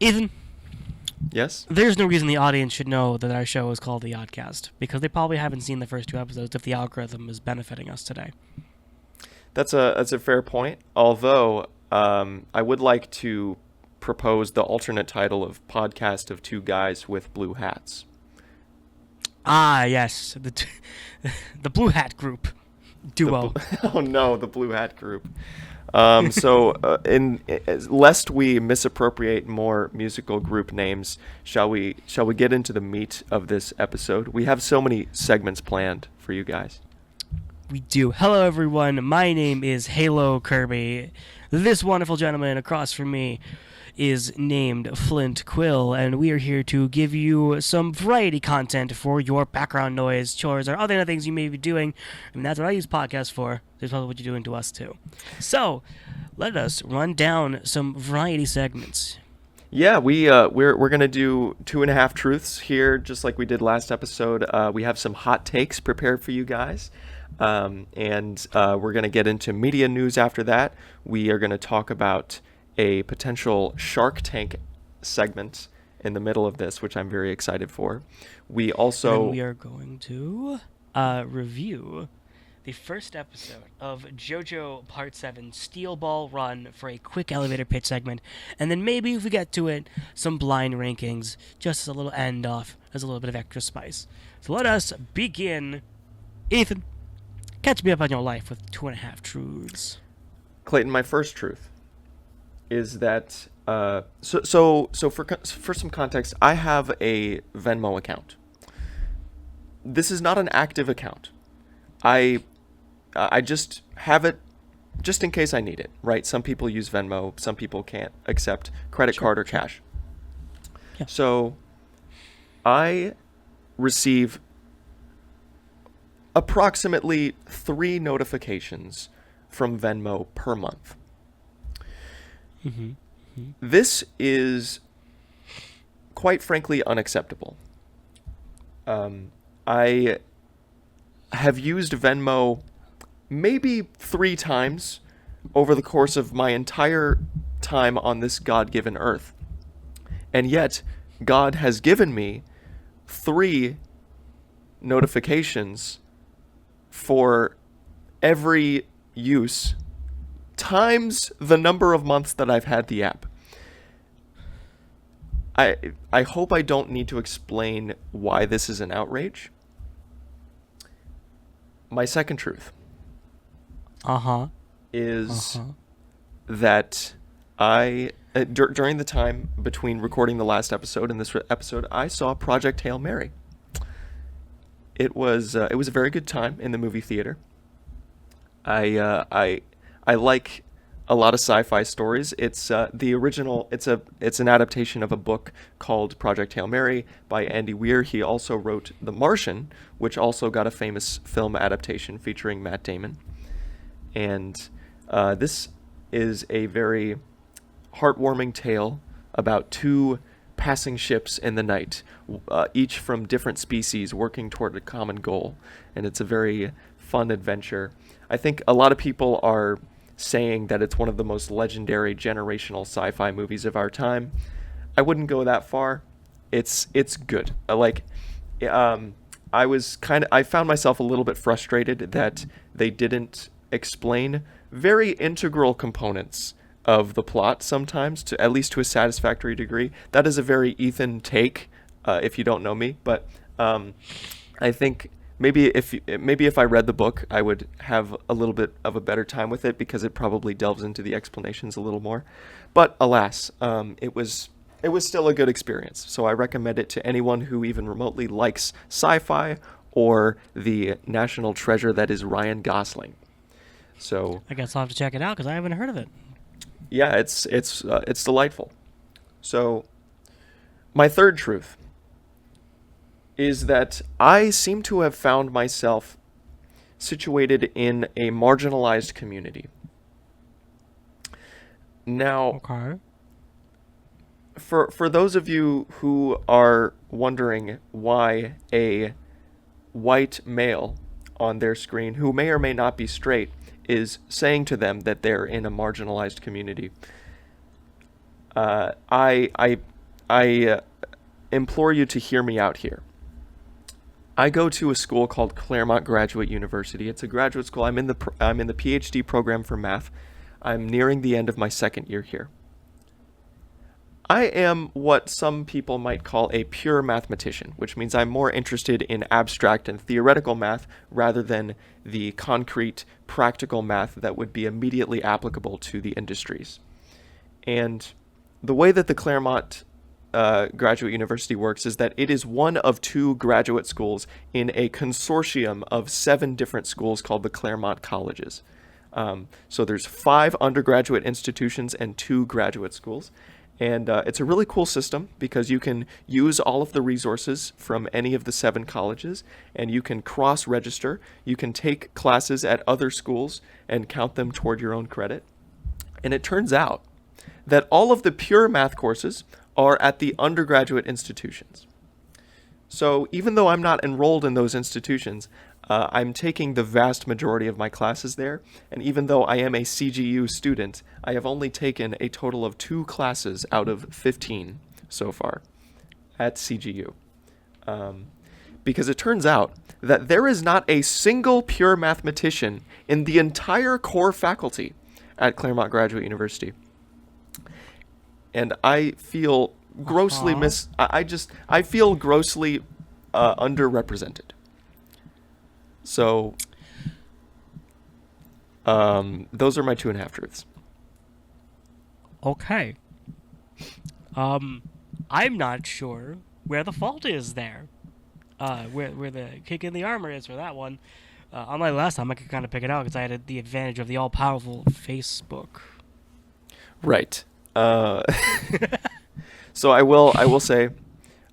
Ethan, Yes? there's no reason the audience should know that our show is called the Oddcast, because they probably haven't seen the first two episodes if the algorithm is benefiting us today. That's a fair point. Although I would like to propose the alternate title of Podcast of Two Guys with Blue Hats. Ah, yes, the Blue Hat Group duo. Oh no, the Blue Hat Group. Lest we misappropriate more musical group names, shall we get into the meat of this episode? We have so many segments planned for you guys. We do. Hello, everyone. My name is Halo Kirby. This wonderful gentleman across from me is named Flint Quill, and we are here to give you some variety content for your background noise, chores, or other things you may be doing. I mean, that's what I use podcasts for. That's probably what you're doing to us, too. So, let us run down some variety segments. Yeah, we're gonna do 2.5 truths here, just like we did last episode. We have some hot takes prepared for you guys. And we're going to get into media news after that. We are going to talk about a potential Shark Tank segment in the middle of this, which I'm very excited for. We are going to review the first episode of JoJo Part 7 Steel Ball Run for a quick elevator pitch segment. And then maybe if we get to it, some blind rankings, just as a little end off, as a little bit of extra spice. So let us begin. Ethan, catch me up on your life with 2.5 truths. Clayton, my first truth is that so for some context, I have a Venmo account. This is not an active account. I just have it just in case I need it, right? Some people use Venmo, some people can't accept credit card or cash. Yeah. So I receive approximately 3 notifications from Venmo per month. Mm-hmm. Mm-hmm. This is, quite frankly, unacceptable. I have used Venmo maybe 3 times over the course of my entire time on this God-given earth. And yet, God has given me 3 notifications for every use times the number of months that I've had the app. I hope I don't need to explain why this is an outrage. My second truth is that during the time between recording the last episode and this episode, I saw Project Hail Mary. It was a very good time in the movie theater. I like a lot of sci-fi stories. It's the original. It's an adaptation of a book called Project Hail Mary by Andy Weir. He also wrote The Martian, which also got a famous film adaptation featuring Matt Damon. And this is a very heartwarming tale about 2 passing ships in the night, each from different species working toward a common goal. And it's a very fun adventure. I think a lot of people are saying that it's one of the most legendary generational sci-fi movies of our time. I wouldn't go that far. It's good. I found myself a little bit frustrated that they didn't explain very integral components of the plot sometimes, to at least to a satisfactory degree. That is a very Ethan take, if you don't know me, but I think maybe if I read the book, I would have a little bit of a better time with it, because it probably delves into the explanations a little more. But alas, it was still a good experience. So I recommend it to anyone who even remotely likes sci-fi or the national treasure that is Ryan Gosling. So I guess I'll have to check it out because I haven't heard of it. Yeah, it's delightful. So my third truth is that I seem to have found myself situated in a marginalized community. Now, Okay. for those of you who are wondering why a white male on their screen, who may or may not be straight, is saying to them that they're in a marginalized community, I I implore you to hear me out here. I go to a school called Claremont Graduate University. It's a graduate school. I'm in the PhD program for math. I'm nearing the end of my second year here. I am what some people might call a pure mathematician, which means I'm more interested in abstract and theoretical math rather than the concrete, practical math that would be immediately applicable to the industries. And the way that the Claremont Graduate University works is that it is one of 2 graduate schools in a consortium of 7 different schools called the Claremont Colleges. So there's 5 undergraduate institutions and 2 graduate schools. And it's a really cool system because you can use all of the resources from any of the 7 colleges, and you can cross-register. You can take classes at other schools and count them toward your own credit. And it turns out that all of the pure math courses are at the undergraduate institutions. So even though I'm not enrolled in those institutions, I'm taking the vast majority of my classes there, and even though I am a CGU student, I have only taken a total of 2 classes out of 15 so far at CGU. Because it turns out that there is not a single pure mathematician in the entire core faculty at Claremont Graduate University. And I feel grossly I feel grossly underrepresented. So, those are my 2.5 truths. Okay. I'm not sure where the fault is there. Where the kick in the armor is for that one. Unlike last time, I could kind of pick it out because I had the advantage of the all-powerful Facebook. Right. So I will say,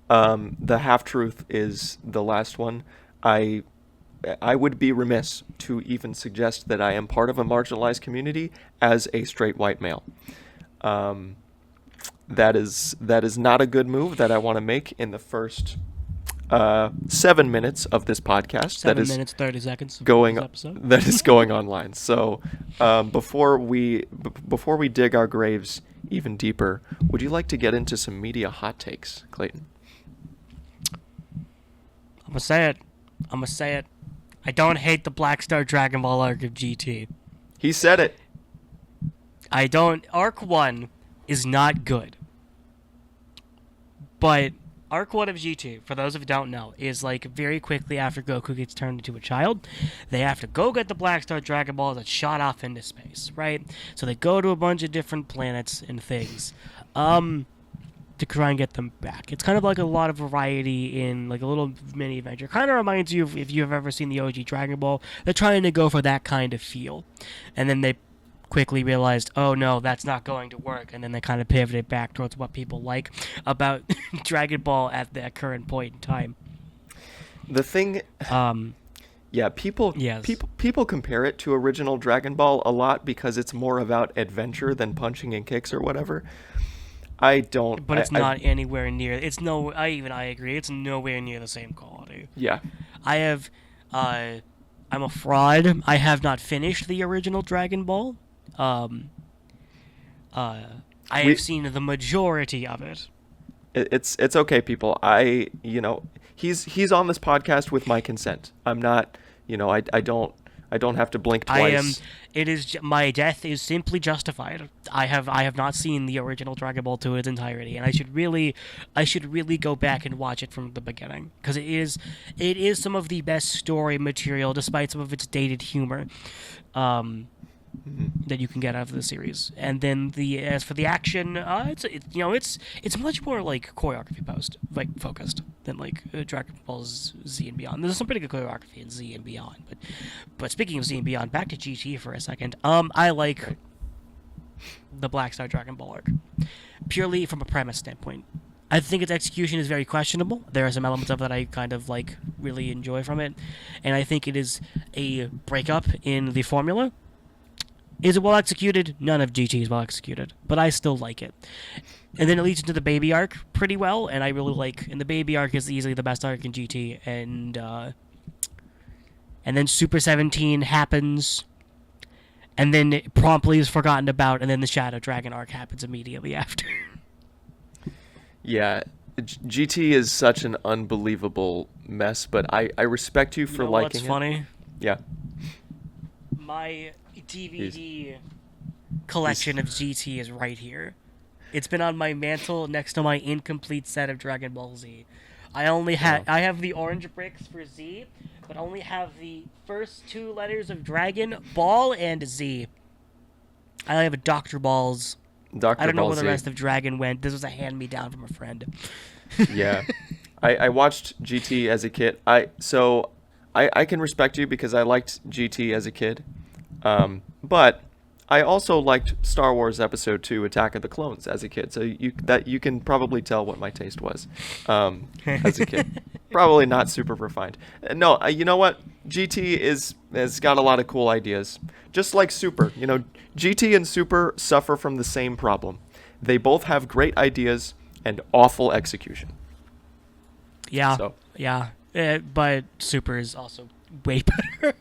the half-truth is the last one. I would be remiss to even suggest that I am part of a marginalized community as a straight white male. That is not a good move that I want to make in the first 7 minutes of this podcast. 7 minutes, 30 seconds. That is going online. So before we dig our graves even deeper, would you like to get into some media hot takes, Clayton? I'm gonna say it. I don't hate the Black Star Dragon Ball arc of GT. He said it. I don't. Arc 1 is not good. But Arc 1 of GT, for those of you who don't know, is like very quickly after Goku gets turned into a child, they have to go get the Black Star Dragon Ball that's shot off into space, right? So they go to a bunch of different planets and things. To try and get them back. It's kind of like a lot of variety in like a little mini adventure. Kind of reminds you of if you've ever seen the OG Dragon Ball. They're trying to go for that kind of feel. And then they quickly realized, oh no, that's not going to work. And then they kind of pivoted back towards what people like about Dragon Ball at that current point in time. The thing... Yeah, people compare it to original Dragon Ball a lot because it's more about adventure than punching and kicks or whatever. I don't. But it's not anywhere near. It's no. I agree. It's nowhere near the same quality. Yeah. I'm a fraud. I have not finished the original Dragon Ball. I have seen the majority of it. It's okay, people. He's on this podcast with my consent. I'm not. I don't have to blink twice. My death is simply justified. I have not seen the original Dragon Ball to its entirety, and I should really go back and watch it from the beginning because it is some of the best story material, despite some of its dated humor, that you can get out of the series. And then as for the action, it's much more like choreography focused than like Dragon Ball Z and Beyond. There's some pretty good choreography in Z and Beyond, but speaking of Z and Beyond, back to GT for a second. I like the Black Star Dragon Ball arc purely from a premise standpoint. I think its execution is very questionable. There are some elements of it that I kind of like really enjoy from it, and I think it is a breakup in the formula. Is it well executed? None of GT is well executed, but I still like it. And then it leads into the baby arc pretty well, and I really like. And the baby arc is easily the best arc in GT, and then Super 17 happens, and then it promptly is forgotten about, and then the Shadow Dragon arc happens immediately after. Yeah, GT is such an unbelievable mess, but I respect you You for know what's liking it. funny? Yeah. My He's DVD he's collection of GT is right here. It's been on my mantle next to my incomplete set of Dragon Ball Z. wow. I have the orange bricks for Z, but only have the first two letters of Dragon Ball and Z. I only have a Dr. Balls. I Dr. don't know Ball where the Z. rest of Dragon went. This was a hand me down from a friend. Yeah. I watched GT as a kid. I can respect you because I liked GT as a kid. But I also liked Star Wars Episode 2 Attack of the Clones as a kid. So you can probably tell what my taste was as a kid. Probably not super refined. No, you know what? GT has got a lot of cool ideas. Just like Super, GT and Super suffer from the same problem. They both have great ideas and awful execution. Yeah, So yeah. But Super is also way better.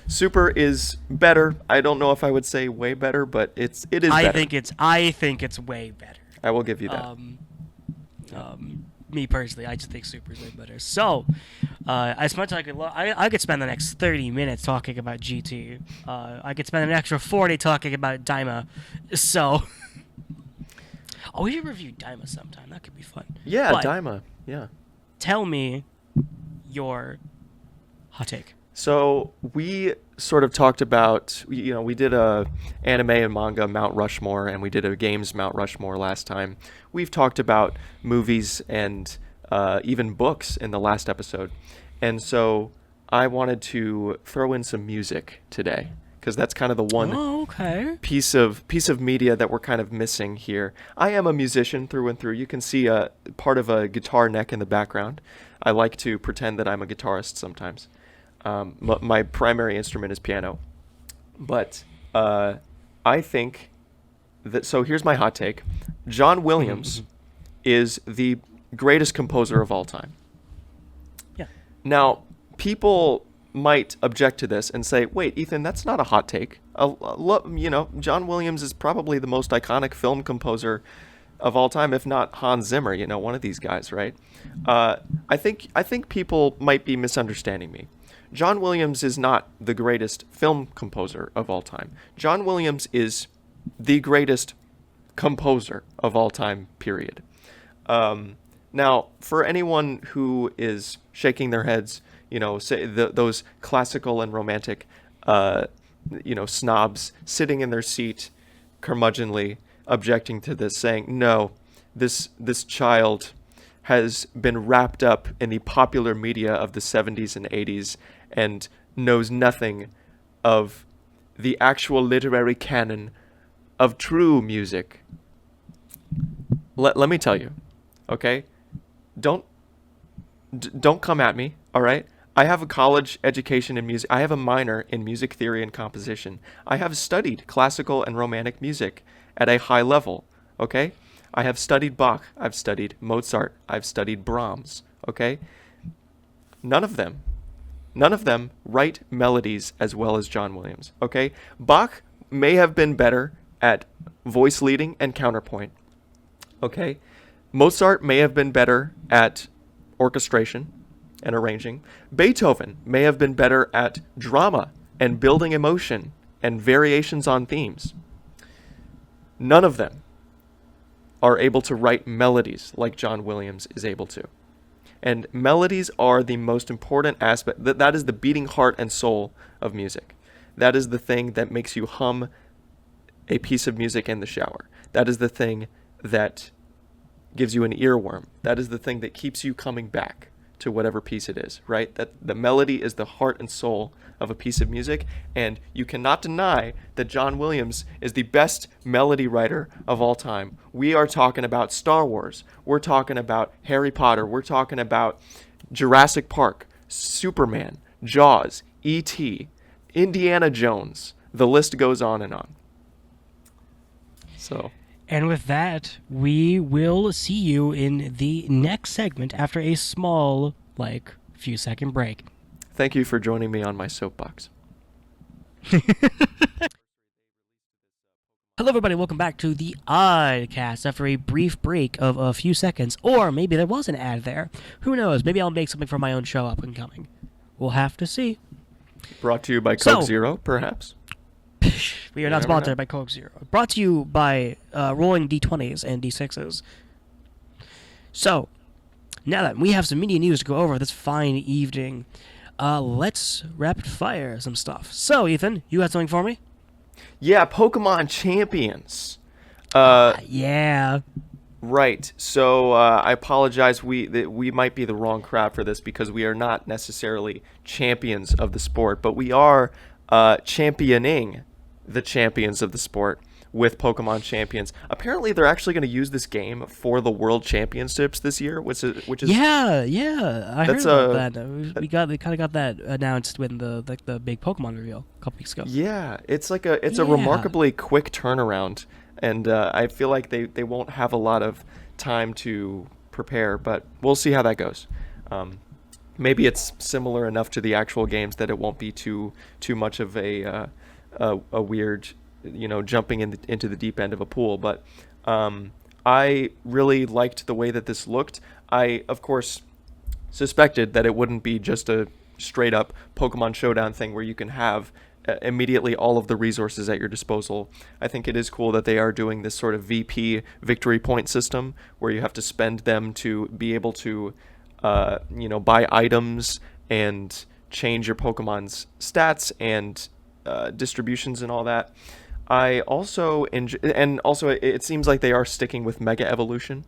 Super is better. I don't know if I would say way better, but it is better. I think it's way better. I will give you that. Me personally, I just think Super is way better. So, as much as I could spend the next 30 minutes talking about GT. I could spend an extra 40 talking about Daima. So, we should review Daima sometime. That could be fun. Yeah, But Daima. Yeah. tell me your hot take. So we sort of talked about, we did a anime and manga Mount Rushmore, and we did a games Mount Rushmore last time. We've talked about movies and even books in the last episode. And so I wanted to throw in some music today, because that's kind of the one Okay. piece of media that we're kind of missing here. I am a musician through and through. You can see a part of a guitar neck in the background. I like to pretend that I'm a guitarist sometimes. My primary instrument is piano, but I think that. So here's my hot take: John Williams is the greatest composer of all time. Yeah. Now, people might object to this and say, "Wait, Ethan, that's not a hot take. John Williams is probably the most iconic film composer of all time, if not Hans Zimmer. One of these guys, right?" I think people might be misunderstanding me. John Williams is not the greatest film composer of all time. John Williams is the greatest composer of all time, period. Now, for anyone who is shaking their heads, say those classical and romantic, snobs sitting in their seat, curmudgeonly objecting to this, saying, no, this child has been wrapped up in the popular media of the 70s and 80s and knows nothing of the actual literary canon of true music. Let me tell you, okay? Don't come at me, all right? I have a college education in music. I have a minor in music theory and composition. I have studied classical and romantic music at a high level, okay? I have studied Bach. I've studied Mozart. I've studied Brahms, okay? None of them write melodies as well as John Williams, okay? Bach may have been better at voice leading and counterpoint, okay? Mozart may have been better at orchestration and arranging. Beethoven may have been better at drama and building emotion and variations on themes. None of them are able to write melodies like John Williams is able to. And melodies are the most important aspect. That is the beating heart and soul of music. That is the thing that makes you hum a piece of music in the shower. That is the thing that gives you an earworm. That is the thing that keeps you coming back to whatever piece it is, right? That the melody is the heart and soul of a piece of music, and you cannot deny that John Williams is the best melody writer of all time. We are talking about Star Wars. We're talking about Harry Potter. We're talking about Jurassic Park, Superman, Jaws, E.T., Indiana Jones. The list goes on and on. So... And with that, we will see you in the next segment after a small, few second break. Thank you for joining me on my soapbox. Hello, everybody. Welcome back to the Oddcast. After a brief break of a few seconds, or maybe there was an ad there. Who knows? Maybe I'll make something for my own show up and coming. We'll have to see. Brought to you by Coke Zero, perhaps. We are not sponsored by Coke Zero. Brought to you by rolling D20s and D6s. So, now that we have some media news to go over this fine evening, let's rapid fire some stuff. So, Ethan, you got something for me? Yeah, Pokémon Champions. Yeah. Right. So I apologize. We might be the wrong crowd for this because we are not necessarily champions of the sport, but we are championing the champions of the sport with Pokémon Champions. Apparently, they're actually going to use this game for the World Championships this year, which is yeah. I heard about that. We kind of got that announced when the big Pokemon reveal a couple weeks ago. Yeah, it's a remarkably quick turnaround, and I feel like they won't have a lot of time to prepare, but we'll see how that goes. Maybe it's similar enough to the actual games that it won't be too much of a weird, jumping into the deep end of a pool. But I really liked the way that this looked. I, of course, suspected that it wouldn't be just a straight up Pokemon Showdown thing where you can have immediately all of the resources at your disposal. I think it is cool that they are doing this sort of VP victory point system where you have to spend them to be able to buy items and change your Pokemon's stats and distributions and all that. I also it seems like they are sticking with Mega Evolution,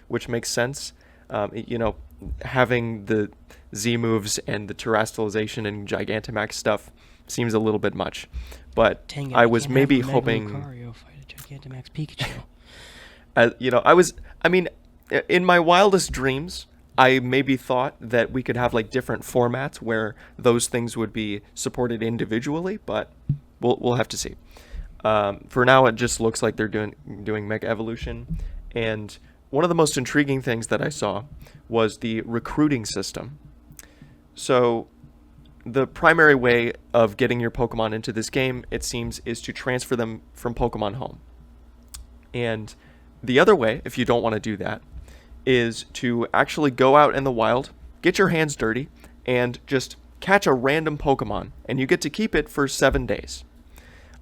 which makes sense. Having the Z moves and the Terastallization and Gigantamax stuff seems a little bit much, but I was maybe hoping. Fight a Gigantamax Pikachu. In my wildest dreams, I maybe thought that we could have like different formats where those things would be supported individually, but we'll have to see. For now, it just looks like they're doing Mega Evolution, and one of the most intriguing things that I saw was the recruiting system. So, the primary way of getting your Pokemon into this game, it seems, is to transfer them from Pokemon Home. And the other way, if you don't want to do that, is to actually go out in the wild, get your hands dirty, and just catch a random Pokemon, and you get to keep it for 7 days.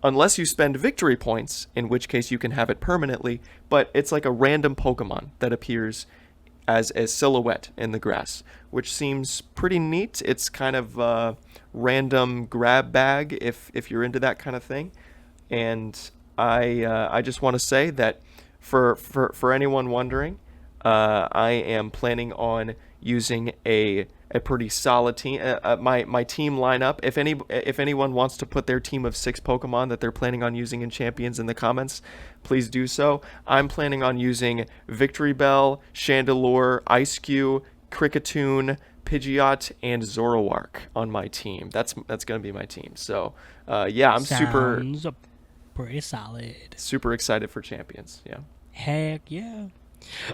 Unless you spend victory points, in which case you can have it permanently, but it's like a random Pokemon that appears as a silhouette in the grass, which seems pretty neat. It's kind of a random grab bag if you're into that kind of thing. And I just want to say that for anyone wondering, I am planning on using a pretty solid team. My team lineup. If anyone wants to put their team of 6 Pokemon that they're planning on using in Champions in the comments, please do so. I'm planning on using Victory Bell, Chandelure, Ice-Cube, Kricketune, Pidgeot, and Zoroark on my team. That's gonna be my team. So I'm Sounds pretty solid. Super excited for Champions. Yeah. Heck yeah.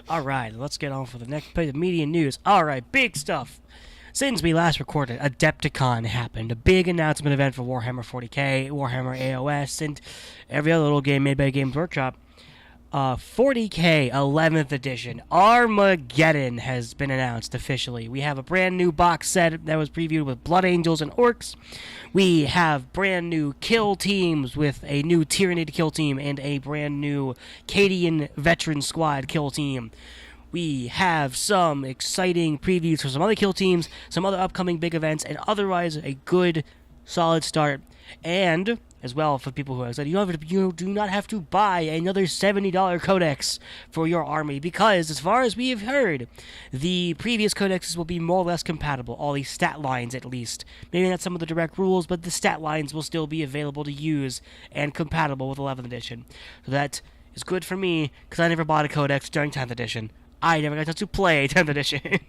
All right, let's get on for the next bit of media news. All right, big stuff. Since we last recorded, Adepticon happened, a big announcement event for Warhammer 40k, Warhammer AOS, and every other little game made by Games Workshop. 40k 11th edition Armageddon has been announced officially. We have a brand new box set that was previewed with Blood Angels and Orcs. We have brand new kill teams with a new Tyranid kill team and a brand new Cadian Veteran Squad kill team. We have some exciting previews for some other kill teams, some other upcoming big events, and otherwise a good, solid start. And, as well, for people who have said, you do not have to buy another $70 codex for your army, because, as far as we have heard, the previous codexes will be more or less compatible, all the stat lines at least. Maybe not some of the direct rules, but the stat lines will still be available to use and compatible with 11th edition. So that is good for me, because I never bought a codex during 10th edition. I never got a chance to play 10th edition.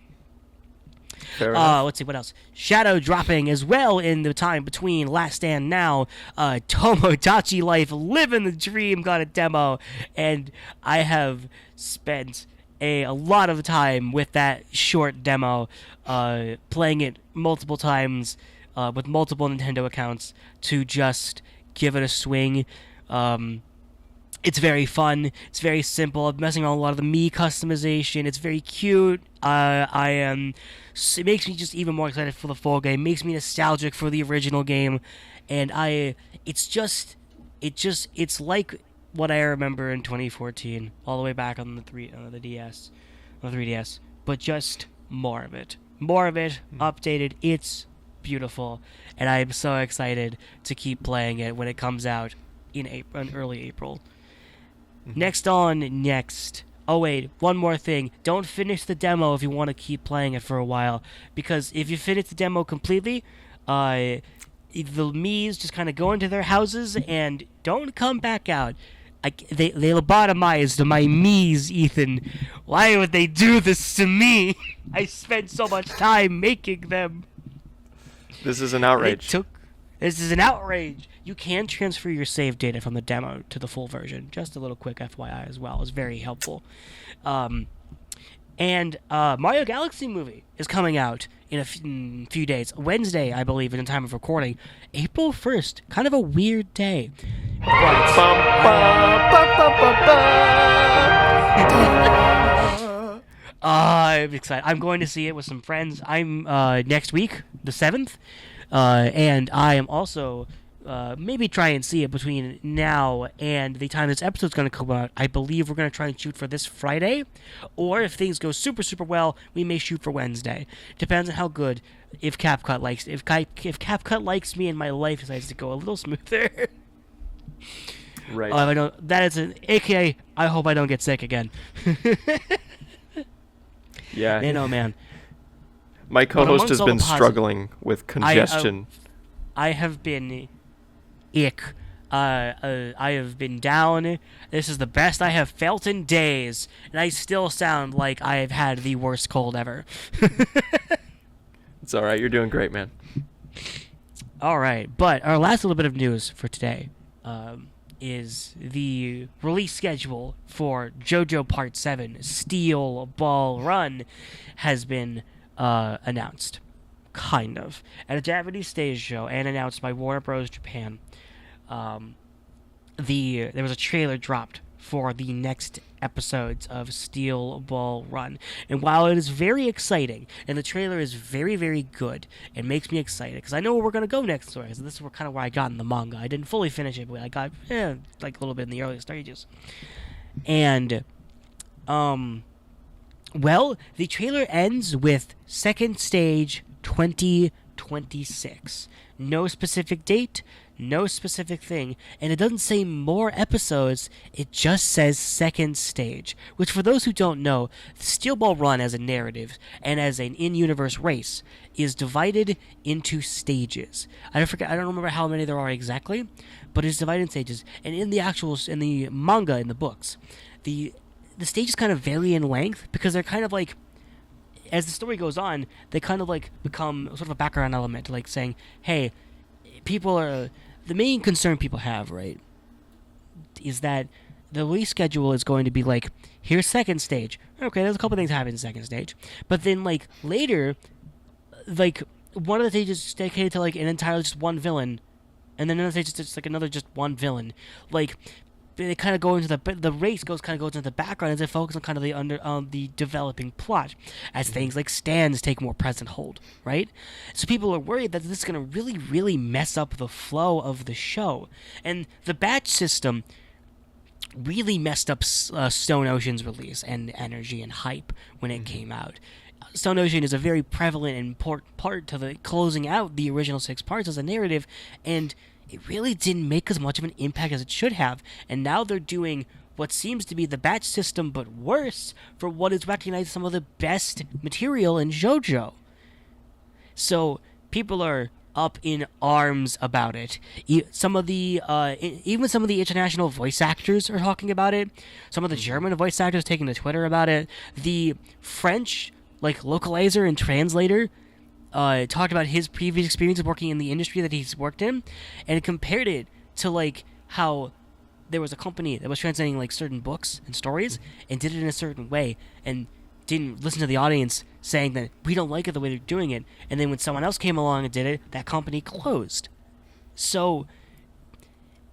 Let's see, what else? Shadow dropping as well in the time between Last and Now. Tomodachi Life, living the dream, got a demo. And I have spent a lot of time with that short demo, playing it multiple times with multiple Nintendo accounts to just give it a swing. It's very fun. It's very simple. I'm messing around with a lot of the me customization. It's very cute. I am. It makes me just even more excited for the full game. It makes me nostalgic for the original game, and I. It's just. It's like what I remember in 2014, all the way back on the DS, on the 3DS, but just more of it, updated. It's beautiful, and I'm so excited to keep playing it when it comes out in early April. Next. Oh wait, one more thing. Don't finish the demo if you want to keep playing it for a while, because if you finish the demo completely, the Mii's just kind of go into their houses and don't come back out. They lobotomized my Mii's, Ethan. Why would they do this to me? I spent so much time making them. This is an outrage. This is an outrage. You can transfer your save data from the demo to the full version. Just a little quick FYI as well. It's very helpful. And Mario Galaxy movie is coming out in a few days. Wednesday, I believe, in the time of recording. April 1st. Kind of a weird day. I'm excited. I'm going to see it with some friends. I'm next week, the 7th. And I am also maybe try and see it between now and the time this episode's going to come out. I believe we're going to try and shoot for this Friday, or if things go super, super well, we may shoot for Wednesday. Depends on how good. If CapCut likes me and my life decides to go a little smoother. Right. I don't. That is an AKA. I hope I don't get sick again. Yeah. Man. My co-host has been struggling with congestion. I have been ick. I have been down. This is the best I have felt in days, and I still sound like I have had the worst cold ever. It's all right. You're doing great, man. All right, but our last little bit of news for today is the release schedule for JoJo Part 7, Steel Ball Run, has been announced, kind of, at a Japanese stage show and announced by Warner Bros. Japan. There was a trailer dropped for the next episodes of Steel Ball Run, and while it is very exciting, and the trailer is very, very good, it makes me excited, because I know where we're going to go next story, because this is kind of where I got in the manga. I didn't fully finish it, but I got, like a little bit in the early stages. And, well, the trailer ends with second stage 2026. No specific date, no specific thing, and it doesn't say more episodes, it just says second stage, which for those who don't know, Steel Ball Run as a narrative and as an in-universe race is divided into stages. I don't remember how many there are exactly, but it's divided in stages, and in the manga, in the books, the stages kind of vary in length, because they're kind of like, as the story goes on, they kind of like become sort of a background element, like saying, hey, the main concern people have, right, is that the release schedule is going to be like, here's second stage. Okay, there's a couple things happening in second stage. But then, like, later, like, one of the stages is dedicated to, like, an entirely just one villain. And then another stage is just, like, another just one villain. Like, they kind of go into the race goes into the background as they focus on kind of the developing plot, as things like stands take more present hold, right? So people are worried that this is going to really, really mess up the flow of the show, and the batch system really messed up Stone Ocean's release and energy and hype when it came out. Stone Ocean is a very prevalent and important part to the closing out the original 6 parts as a narrative, and it really didn't make as much of an impact as it should have, and now they're doing what seems to be the batch system, but worse, for what is recognized as some of the best material in JoJo. So, people are up in arms about it. Even some of the international voice actors are talking about it. Some of the German voice actors taking to Twitter about it. The French, like, localizer and translator talked about his previous experiences working in the industry that he's worked in, and compared it to, like, how there was a company that was translating, like, certain books and stories and did it in a certain way and didn't listen to the audience saying that we don't like it the way they're doing it, and then when someone else came along and did it, that company closed. So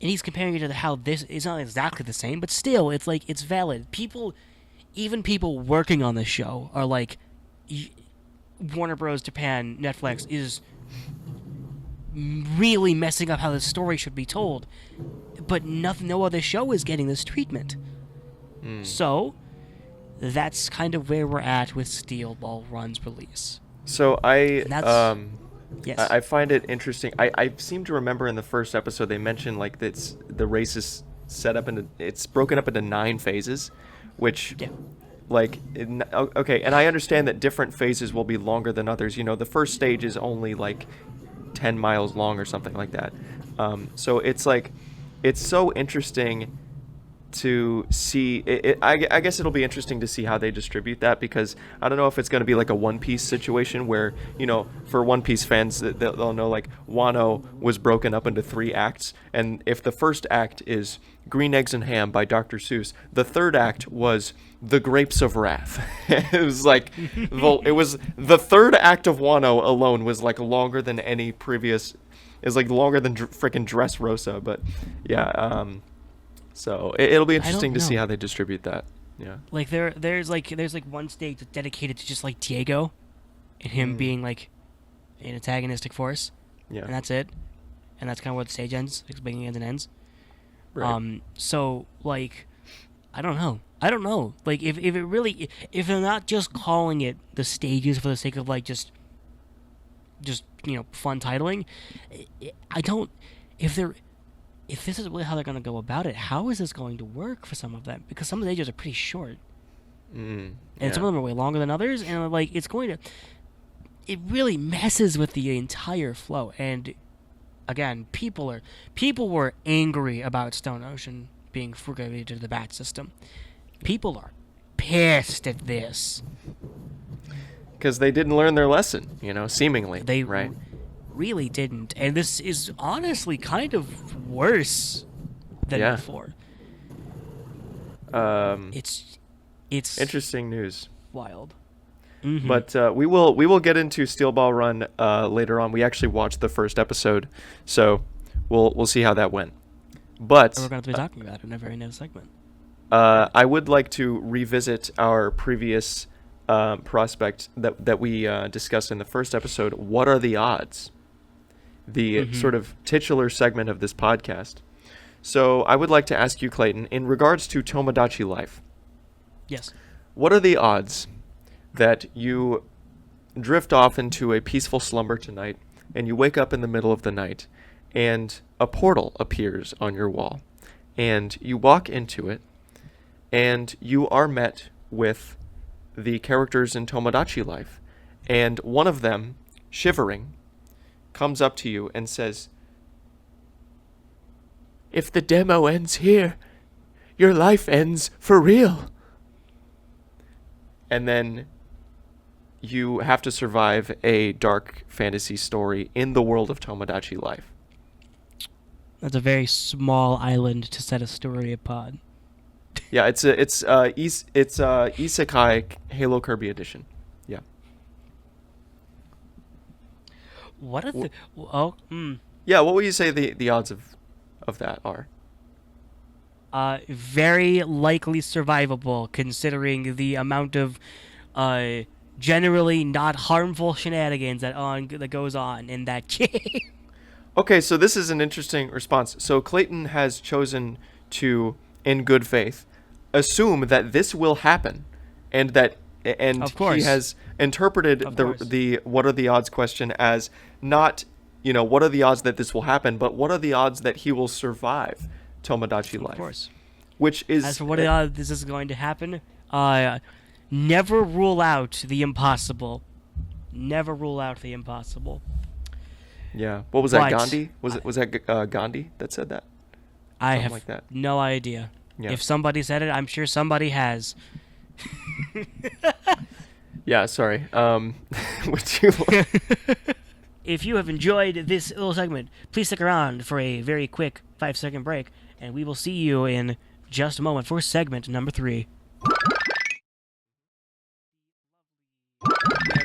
and he's comparing it to how this is not exactly the same, but still, it's like it's valid. Even people working on this show are like, Warner Bros. Japan, Netflix is really messing up how the story should be told, but no other show is getting this treatment. So that's kind of where we're at with Steel Ball Run's release. So Yes. I find it interesting. I seem to remember in the first episode they mentioned like that the race is set up it's broken up into 9 phases, which like okay, and I understand that different phases will be longer than others. You know, the first stage is only like 10 miles long or something like that. So it's like it's so interesting to see I guess it'll be interesting to see how they distribute that, because I don't know if it's going to be like a One Piece situation where, you know, for One Piece fans they'll know like Wano was broken up into 3 acts, and if the first act is Green Eggs and Ham by Dr. Seuss, the third act was The Grapes of Wrath. It was like the third act of Wano alone was like longer than any previous, is like longer than freaking Dressrosa. But yeah, so it'll be interesting to see how they distribute that. Yeah. Like there's one stage that's dedicated to just like Diego and him being like an antagonistic force. Yeah. And that's it. And that's kind of where the stage ends, like beginning and ends. Right. So like I don't know. Like if they're not just calling it the stages for the sake of like just you know, fun titling, if this is really how they're going to go about it, how is this going to work for some of them? Because some of the stages are pretty short. And some of them are way longer than others, and like it really messes with the entire flow. And again, people were angry about Stone Ocean being forgiving to the bat system. People are pissed at this. Because they didn't learn their lesson, you know, seemingly. Right? Really didn't. And this is honestly kind of worse than before. It's interesting news. Wild. But we will get into Steel Ball Run later on. We actually watched the first episode, so we'll see how that went. But we're going to be talking about it in a very next segment. I would like to revisit our previous prospect that we discussed in the first episode. What are the odds? The sort of titular segment of this podcast. So I would like to ask you, Clayton, in regards to Tomodachi Life. Yes. What are the odds that you drift off into a peaceful slumber tonight, and you wake up in the middle of the night, and a portal appears on your wall, and you walk into it, and you are met with the characters in Tomodachi Life, and one of them, shivering, comes up to you and says, "If the demo ends here, your life ends for real." And then you have to survive a dark fantasy story in the world of Tomodachi Life. That's a very small island to set a story upon. Yeah, it's Isekai Halo Kirby edition. Yeah. What are the Yeah, what would you say the odds of that are? Very likely survivable, considering the amount of generally not harmful shenanigans that goes on in that game. Okay, so this is an interesting response. So Clayton has chosen to, in good faith, assume that this will happen, and Of course. he has interpreted the what are the odds question as not, you know, what are the odds that this will happen, but what are the odds that he will survive Tomodachi Life? Of course. Which is, as for what odds this is going to happen, never rule out the impossible. Never rule out the impossible. Yeah. What was that, Gandhi? Was that Gandhi that said that? I have like that. no idea. Yeah. If somebody said it, I'm sure somebody has. Yeah, sorry. Would you If you have enjoyed this little segment, please stick around for a very quick 5-second break, and we will see you in just a moment for segment number 3. We are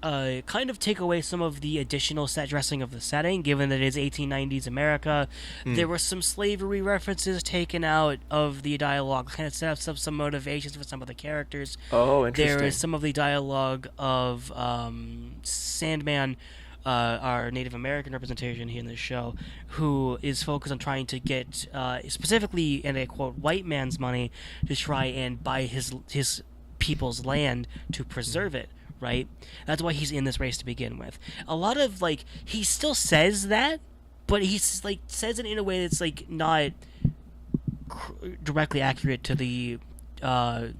kind of take away some of the additional set dressing of the setting, given that it is 1890s America. There Mm. were some slavery references taken out of the dialogue, kind of set up some motivations for some of the characters. Oh, There is interesting. some of the dialogue of Sandman, our Native American representation here in the show, who is focused on trying to get, specifically, and I quote, white man's money to try and buy his people's land to preserve it. Right? That's why he's in this race to begin with. A lot of like he still says that, but he's like says it in a way that's like not directly accurate uh, to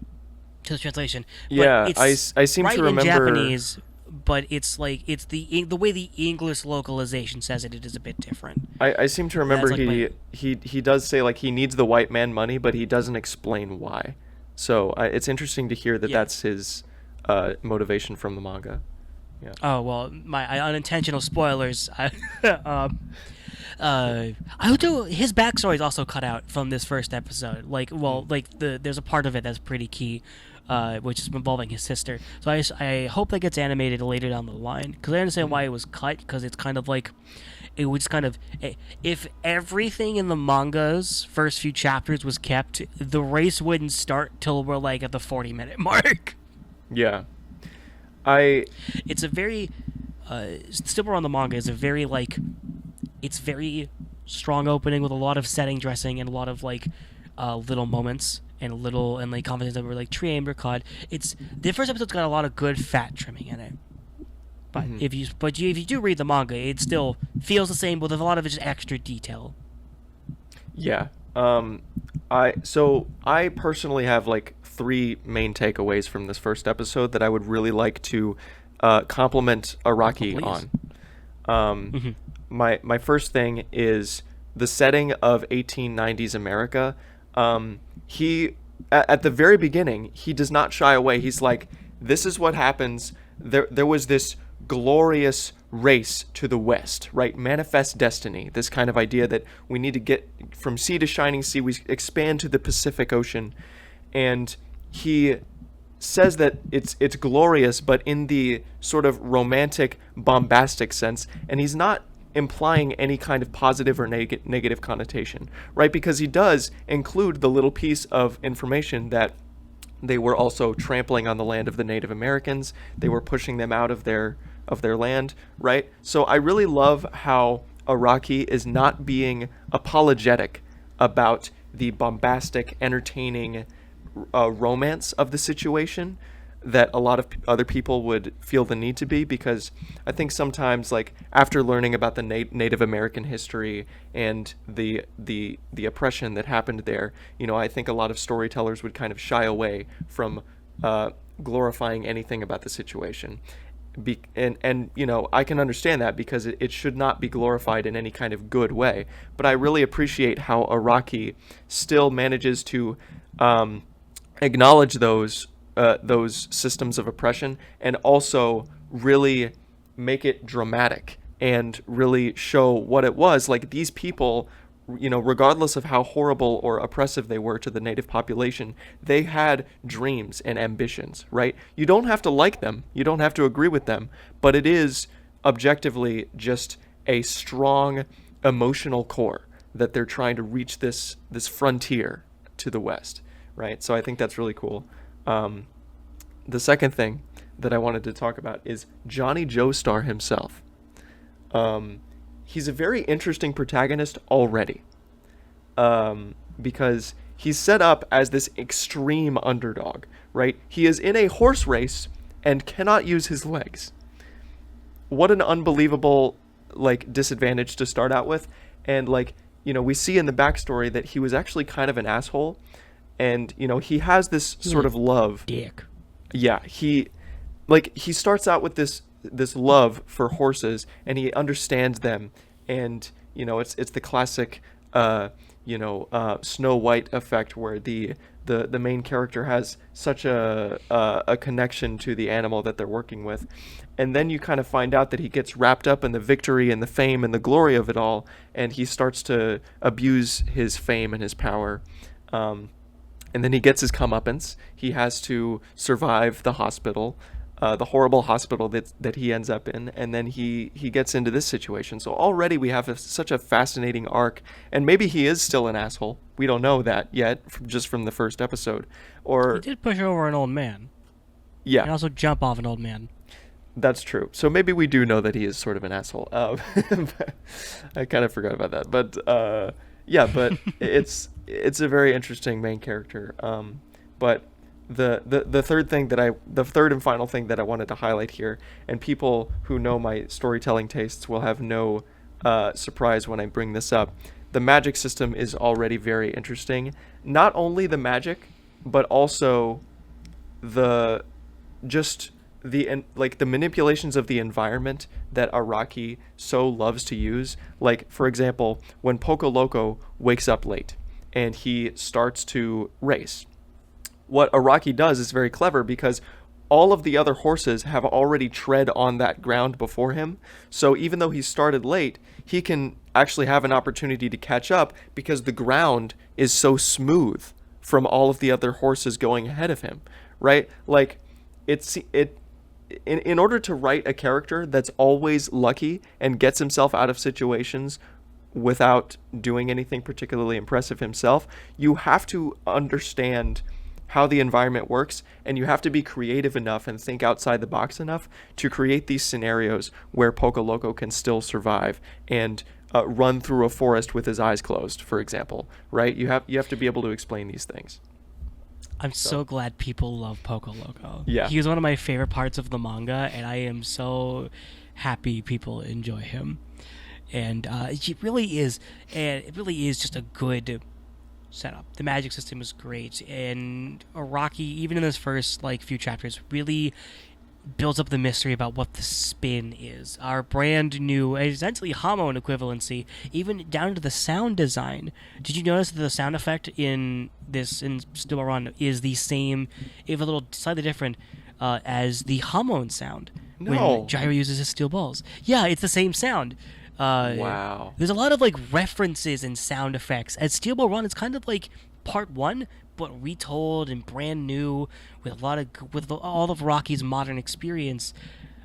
the translation. But Yeah, it's I seem right to in remember. Japanese, but it's like it's the way the English localization says it. It is a bit different. I seem to That's remember like my he does say like he needs the white man money, but he doesn't explain why. So it's interesting to hear that yeah. that's his motivation from the manga. Yeah. Oh well, my unintentional spoilers. I would do his backstory is also cut out from this first episode. Like, well, Mm. like there's a part of it that's pretty key, which is involving his sister. So I hope that gets animated later down the line because I understand Mhm. why it was cut because it's kind of like it was kind of if everything in the manga's first few chapters was kept, the race wouldn't start till we're like at the 40-minute mark. Yeah. I It's a very still we're on the manga is a very like it's very strong opening with a lot of setting dressing and a lot of like little moments and little and like conversations that were like tree amber cod. It's the first episode's got a lot of good fat trimming in it. But Mhm. if you do read the manga, it still feels the same with a lot of just extra detail. Yeah. I personally have like three main takeaways from this first episode that I would really like to compliment Oh, Araki please. on. Um, Hmm. my first thing is the setting of 1890s America. He at the very beginning, he does not shy away. He's like, "This is what happens. There was this glorious race to the west, right? Manifest destiny. This kind of idea that we need to get from sea to shining sea. We expand to the Pacific Ocean, and he says that it's glorious, but in the sort of romantic, bombastic sense, and he's not implying any kind of positive or negative connotation, right? Because he does include the little piece of information that they were also trampling on the land of the Native Americans. They were pushing them out of their land, right? So I really love how Araki is not being apologetic about the bombastic, entertaining romance of the situation that a lot of other people would feel the need to be, because I think sometimes, like, after learning about the Native American history and the oppression that happened there, you know, I think a lot of storytellers would kind of shy away from glorifying anything about the situation. And you know, I can understand that because it should not be glorified in any kind of good way. But I really appreciate how Araki still manages to acknowledge those systems of oppression, and also really make it dramatic and really show what it was like. These people, you know, regardless of how horrible or oppressive they were to the native population, they had dreams and ambitions, right? You don't have to like them, you don't have to agree with them, but it is objectively just a strong emotional core that they're trying to reach this frontier to the west, right? So I think that's really cool. The second thing that I wanted to talk about is Johnny Joestar himself. He's a very interesting protagonist already, because he's set up as this extreme underdog, right? He is in a horse race and cannot use his legs. What an unbelievable, like, disadvantage to start out with. And, like, you know, we see in the backstory that he was actually kind of an asshole, and, you know, he has this He was sort a of love. dick. Yeah, he starts out with this love for horses, and he understands them, and, you know, it's the classic Snow White effect, where the main character has such a connection to the animal that they're working with. And then you kind of find out that he gets wrapped up in the victory and the fame and the glory of it all, and he starts to abuse his fame and his power. And then he gets his comeuppance. He has to survive the hospital. the horrible hospital that he ends up in, and then he gets into this situation. So already we have such a fascinating arc, and maybe he is still an asshole. We don't know that yet, just from the first episode. Or He did push over an old man. yeah, And also jump off an old man. that's true. So maybe we do know that he is sort of an asshole. I kind of forgot about that, but yeah, but it's a very interesting main character. But the third and final thing that I wanted to highlight here, and people who know my storytelling tastes will have no surprise when I bring this up. The magic system is already very interesting. Not only the magic, but also the the manipulations of the environment that Araki so loves to use. Like, for example, when Poco Loco wakes up late and he starts to race, what Araki does is very clever, because all of the other horses have already tread on that ground before him. So even though he started late, he can actually have an opportunity to catch up because the ground is so smooth from all of the other horses going ahead of him, right? Like, in order to write a character that's always lucky and gets himself out of situations without doing anything particularly impressive himself, you have to understand how the environment works, and you have to be creative enough and think outside the box enough to create these scenarios where Poco Loco can still survive and run through a forest with his eyes closed, for example, right? You have to be able to explain these things. I'm so glad people love Poco Loco. Yeah. He's one of my favorite parts of the manga, and I am so happy people enjoy him. And it really is just a good setup. The magic system is great, and Araki, even in his first few chapters, really builds up the mystery about what the spin is. Our brand new, essentially Hamon equivalency, even down to the sound design. Did you notice that the sound effect in Steel Run is the same, if a little slightly different, as the Hamon sound when Gyro uses his steel balls? Yeah, it's the same sound. Wow. There's a lot of references and sound effects. At Steel Ball Run, it's kind of like part one, but retold and brand new with all of Rocky's modern experience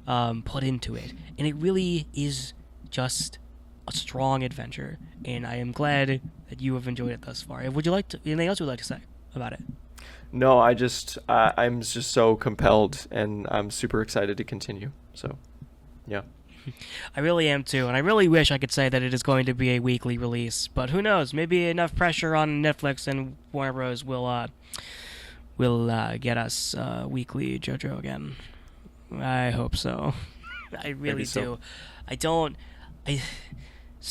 put into it, and it really is just a strong adventure. And I am glad that you have enjoyed it thus far. Would you like to? Anything else you would like to say about it? No, I'm just so compelled, and I'm super excited to continue. So, yeah. I really am too, and I really wish I could say that it is going to be a weekly release, but who knows? Maybe enough pressure on Netflix and Warner Bros. will get us weekly JoJo again. I hope so. I really do. Stone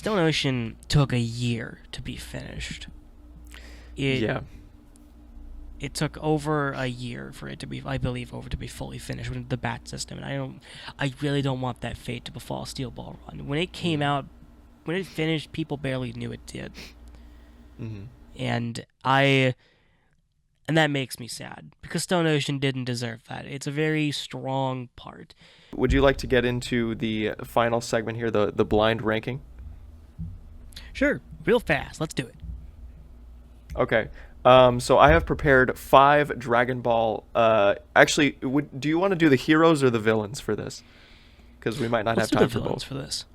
Ocean took a year to be finished. It took over a year for it to be, I believe, to be fully finished with the bat system, and I really don't want that fate to befall Steel Ball Run. When it came out, when it finished, people barely knew it did, and that makes me sad because Stone Ocean didn't deserve that. It's a very strong part. Would you like to get into the final segment here, the blind ranking? Sure, real fast. Let's do it. Okay. So I have prepared 5 Dragon Ball. Actually, do you want to do the heroes or the villains for this? Because we might not have time for both. For this.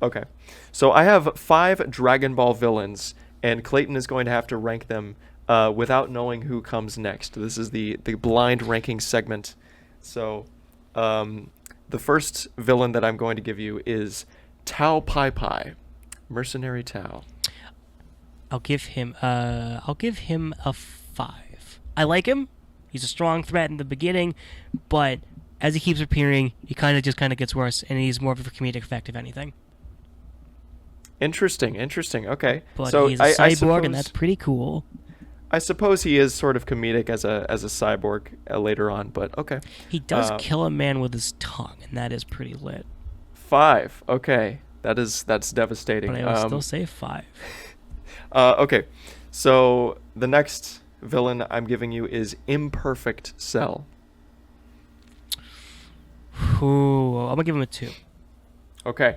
Okay. So I have 5 Dragon Ball villains, and Clayton is going to have to rank them without knowing who comes next. This is the blind ranking segment. So the first villain that I'm going to give you is Tao Pai Pai, Mercenary Tao. I'll give him a 5. I like him. He's a strong threat in the beginning, but as he keeps appearing, he kind of gets worse, and he's more of a comedic effect, if anything. Interesting. Okay. But so he's a cyborg, and that's pretty cool. I suppose he is sort of comedic as a cyborg later on, but okay. He does kill a man with his tongue, and that is pretty lit. 5. Okay. That's devastating. But I would still say 5. Okay, so the next villain I'm giving you is Imperfect Cell. Ooh, I'm gonna give him a 2. Okay,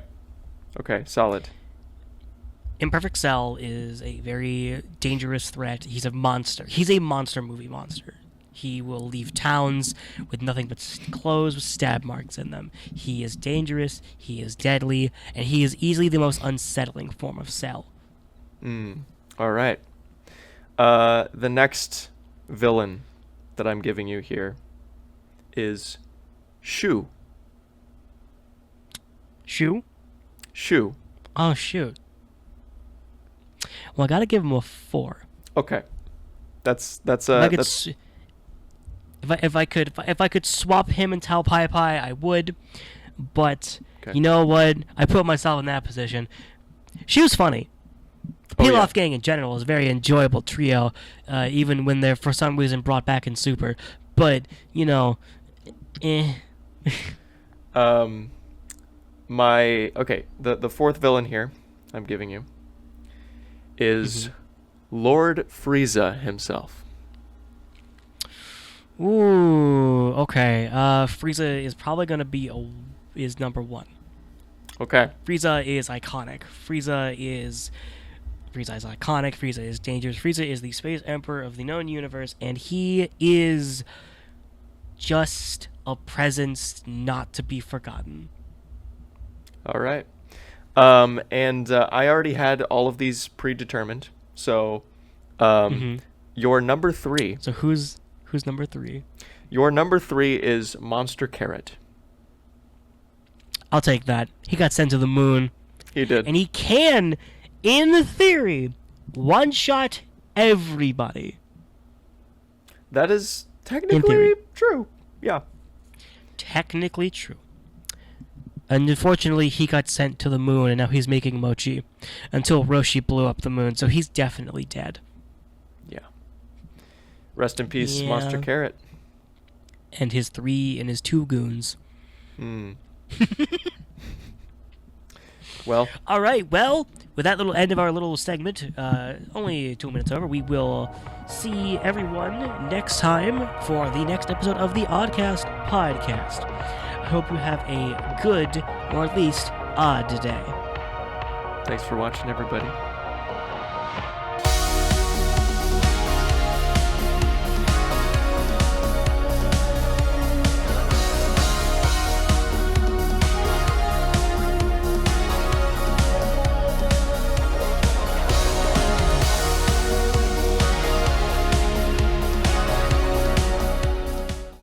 solid. Imperfect Cell is a very dangerous threat. He's a monster. He's a monster movie monster. He will leave towns with nothing but clothes with stab marks in them. He is dangerous, he is deadly, and he is easily the most unsettling form of Cell. All right. The next villain that I'm giving you here is Shu. Shu? Shu. Oh, shoot. Well, I gotta give him a 4. Okay. That's if I could swap him and Tao Pai Pai, I would. But okay. you know what? I put myself in that position. She was funny. Peel Off Gang in general is a very enjoyable trio, even when they're for some reason brought back in Super. But you know, the fourth villain here I'm giving you is Lord Frieza himself. Ooh, okay. Frieza is probably gonna be is number 1. Okay. Frieza is iconic. Frieza is iconic. Frieza is dangerous. Frieza is the space emperor of the known universe, and he is just a presence not to be forgotten. All right. And I already had all of these predetermined. So, your number 3. So who's number 3? Your number 3 is Monster Carrot. I'll take that. He got sent to the moon. He did. And he can, in theory, one-shot everybody. That is technically true. Yeah. Technically true. And unfortunately, he got sent to the moon, and now he's making mochi until Roshi blew up the moon, so he's definitely dead. Yeah. Rest in peace, Monster Carrot. And his 2 goons. Well. All right, well, with that little end of our little segment, only 2 minutes over, we will see everyone next time for the next episode of the Oddcast podcast. I hope you have a good, or at least odd day. Thanks for watching, everybody.